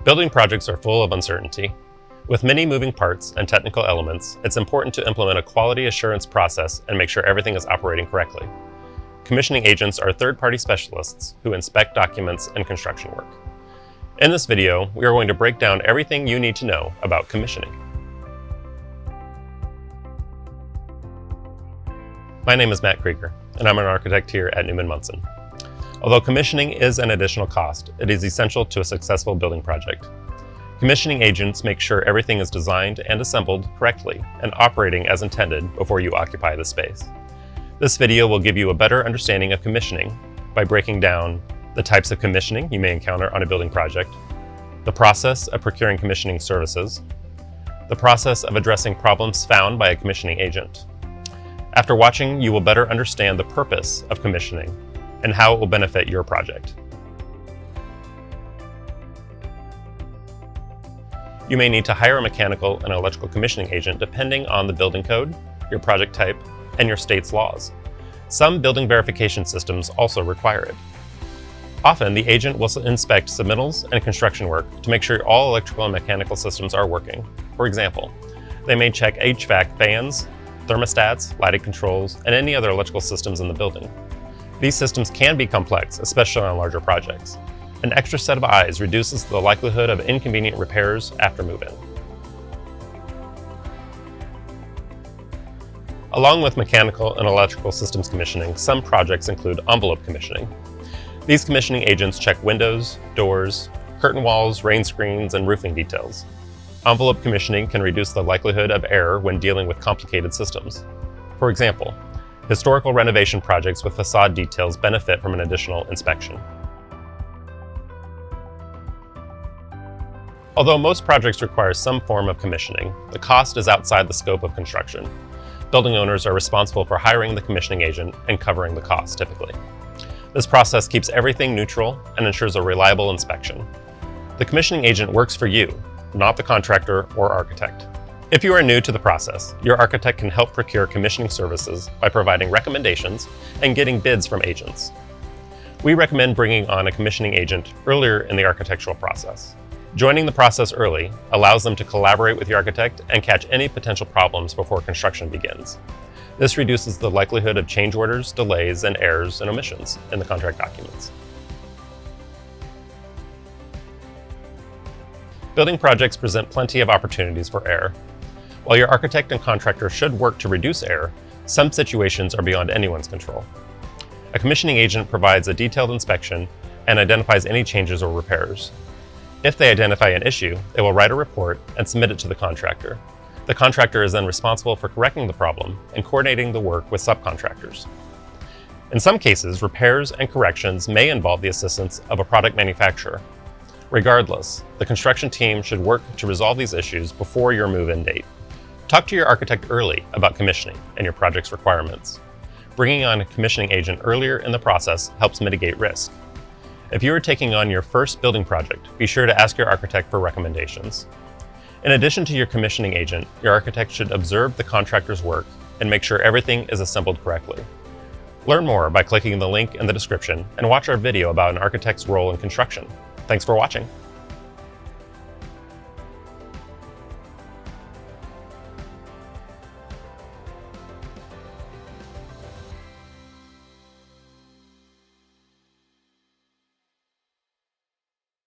Building projects are full of uncertainty. With many moving parts and technical elements, it's important to implement a quality assurance process and make sure everything is operating correctly. Commissioning agents are third-party specialists who inspect documents and construction work. In this video, we are going to break down everything you need to know about commissioning. My name is Matt Krieger, and I'm an architect here at Newman Munson. Although commissioning is an additional cost, it is essential to a successful building project. Commissioning agents make sure everything is designed and assembled correctly and operating as intended before you occupy the space. This video will give you a better understanding of commissioning by breaking down the types of commissioning you may encounter on a building project, the process of procuring commissioning services, the process of addressing problems found by a commissioning agent. After watching, you will better understand the purpose of commissioning and how it will benefit your project. You may need to hire a mechanical and electrical commissioning agent depending on the building code, your project type, and your state's laws. Some building verification systems also require it. Often, the agent will inspect submittals and construction work to make sure all electrical and mechanical systems are working. For example, they may check HVAC fans, thermostats, lighting controls, and any other electrical systems in the building. These systems can be complex, especially on larger projects. An extra set of eyes reduces the likelihood of inconvenient repairs after move-in. Along with mechanical and electrical systems commissioning, some projects include envelope commissioning. These commissioning agents check windows, doors, curtain walls, rain screens, and roofing details. Envelope commissioning can reduce the likelihood of error when dealing with complicated systems. For example, historical renovation projects with facade details benefit from an additional inspection. Although most projects require some form of commissioning, the cost is outside the scope of construction. Building owners are responsible for hiring the commissioning agent and covering the cost typically. This process keeps everything neutral and ensures a reliable inspection. The commissioning agent works for you, not the contractor or architect. If you are new to the process, your architect can help procure commissioning services by providing recommendations and getting bids from agents. We recommend bringing on a commissioning agent earlier in the architectural process. Joining the process early allows them to collaborate with your architect and catch any potential problems before construction begins. This reduces the likelihood of change orders, delays, and errors and omissions in the contract documents. Building projects present plenty of opportunities for error. While your architect and contractor should work to reduce error, some situations are beyond anyone's control. A commissioning agent provides a detailed inspection and identifies any changes or repairs. If they identify an issue, they will write a report and submit it to the contractor. The contractor is then responsible for correcting the problem and coordinating the work with subcontractors. In some cases, repairs and corrections may involve the assistance of a product manufacturer. Regardless, the construction team should work to resolve these issues before your move-in date. Talk to your architect early about commissioning and your project's requirements. Bringing on a commissioning agent earlier in the process helps mitigate risk. If you are taking on your first building project, be sure to ask your architect for recommendations. In addition to your commissioning agent, your architect should observe the contractor's work and make sure everything is assembled correctly. Learn more by clicking the link in the description and watch our video about an architect's role in construction. Thanks for watching.